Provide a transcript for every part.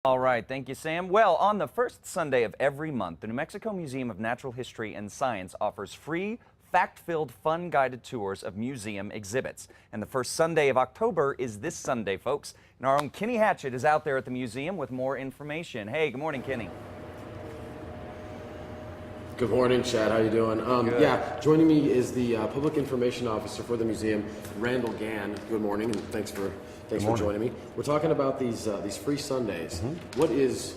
All right, thank you, Sam. Well, on the first Sunday of every month, the New Mexico Museum of Natural History and Science offers free, fact-filled, fun guided tours of museum exhibits. And the first Sunday of October is this Sunday, folks. And our own Kenny Hatchett is out there at the museum with more information. Hey, good morning, Kenny. Good morning, Chad. How you doing? Yeah, joining me is the Public Information Officer for the museum, Randall Gann. Good morning, and thanks for joining me. We're talking about these free Sundays. What is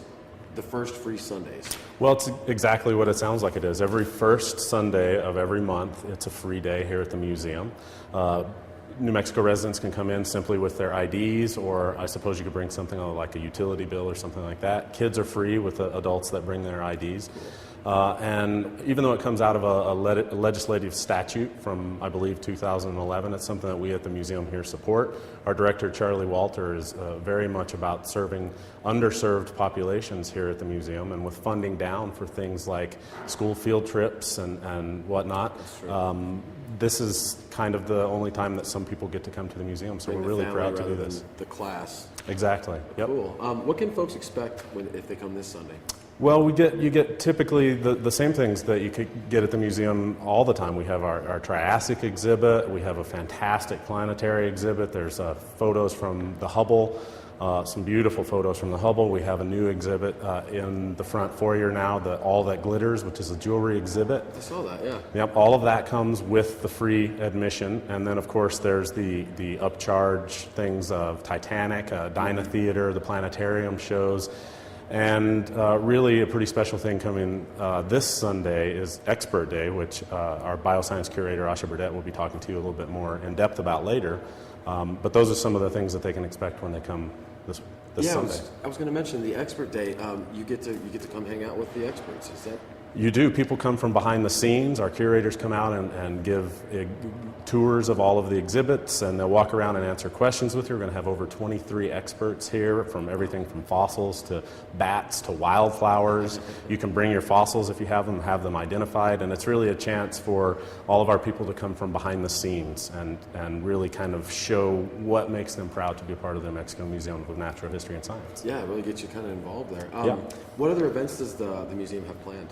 the first free Sundays? Well, it's exactly what it sounds like it is. Every first Sunday of every month, it's a free day here at the museum. New Mexico residents can come in simply with their IDs, or I suppose you could bring something like a utility bill or something like that. Kids are free with the adults that bring their IDs. And even though it comes out of a legislative statute from, I believe, 2011, it's something that we at the museum here support. Our director, Charlie Walter, is very much about serving underserved populations here at the museum, and with funding down for things like school field trips and whatnot. This is kind of the only time that some people get to come to the museum, so we're really proud to do this. The class. Exactly. Yep. Cool. What can folks expect if they come this Sunday? Well, you get typically the same things that you could get at the museum all the time. We have our Triassic exhibit. We have a fantastic planetary exhibit. There's photos from the Hubble, some beautiful photos from the Hubble. We have a new exhibit in the front foyer now, All That Glitters, which is a jewelry exhibit. I saw that, yeah. Yep, all of that comes with the free admission. And then, of course, there's the upcharge things of Titanic, Dyna Theater, the planetarium shows. And really a pretty special thing coming this Sunday is Expert Day, which our bioscience curator, Asha Burdett, will be talking to you a little bit more in depth about later. But those are some of the things that they can expect when they come this Sunday. I was going to mention the Expert Day. You get to come hang out with the experts. Is that? You do. People come from behind the scenes. Our curators come out and give tours of all of the exhibits, and they'll walk around and answer questions with you. We're going to have over 23 experts here, from everything from fossils to bats to wildflowers. You can bring your fossils if you have them identified, and it's really a chance for all of our people to come from behind the scenes and really kind of show what makes them proud to be a part of the New Mexico Museum of Natural History and Science. Yeah, it really gets you kind of involved there. Yeah. What other events does the museum have planned?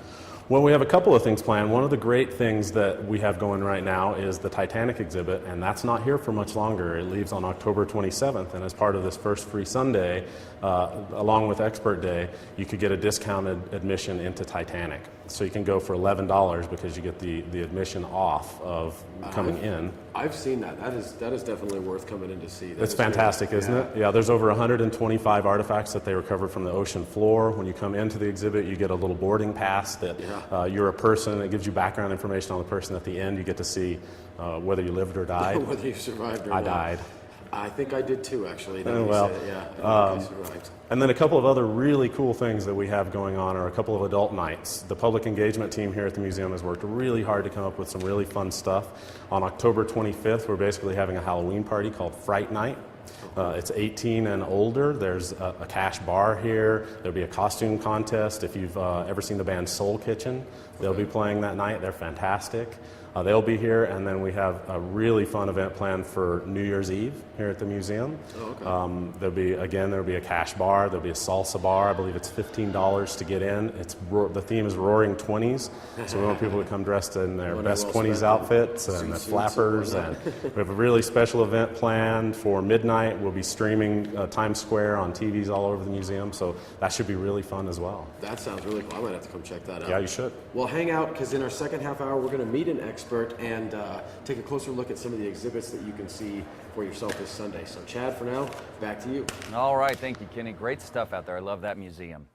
Well, we have a couple of things planned. One of the great things that we have going right now is the Titanic exhibit, and that's not here for much longer. It leaves on October 27th, and as part of this first free Sunday, along with Expert Day, you could get a discounted admission into Titanic. So you can go for $11 because you get the admission off of coming in. I've seen that. That is definitely worth coming in to see. It's fantastic, isn't it? Yeah, there's over 125 artifacts that they recovered from the ocean floor. When you come into the exhibit, you get a little boarding pass that you're a person. It gives you background information on the person. At the end, you get to see whether you lived or died. Whether you survived or not. I died. I think I did too, actually. Well, I survived. And then a couple of other really cool things that we have going on are a couple of adult nights. The public engagement team here at the museum has worked really hard to come up with some really fun stuff. On October 25th, we're basically having a Halloween party called Fright Night. It's 18 and older. There's a cash bar here. There'll be a costume contest. If you've ever seen the band Soul Kitchen, they'll be playing that night. They're fantastic. They'll be here, and then we have a really fun event planned for New Year's Eve here at the museum. There'll be a cash bar. There'll be a salsa bar. I believe it's $15 to get in. The theme is Roaring 20s, so we want people to come dressed in their best 20s outfits and their flappers. And we have a really special event planned for midnight. We'll be streaming Times Square on TVs all over the museum, so that should be really fun as well. That sounds really cool. I might have to come check that out. Yeah, you should. Well, hang out, because in our second half hour, we're going to meet an expert and take a closer look at some of the exhibits that you can see for yourself this Sunday. So, Chad, for now, back to you. All right, thank you, Kenny. Great stuff out there. I love that museum.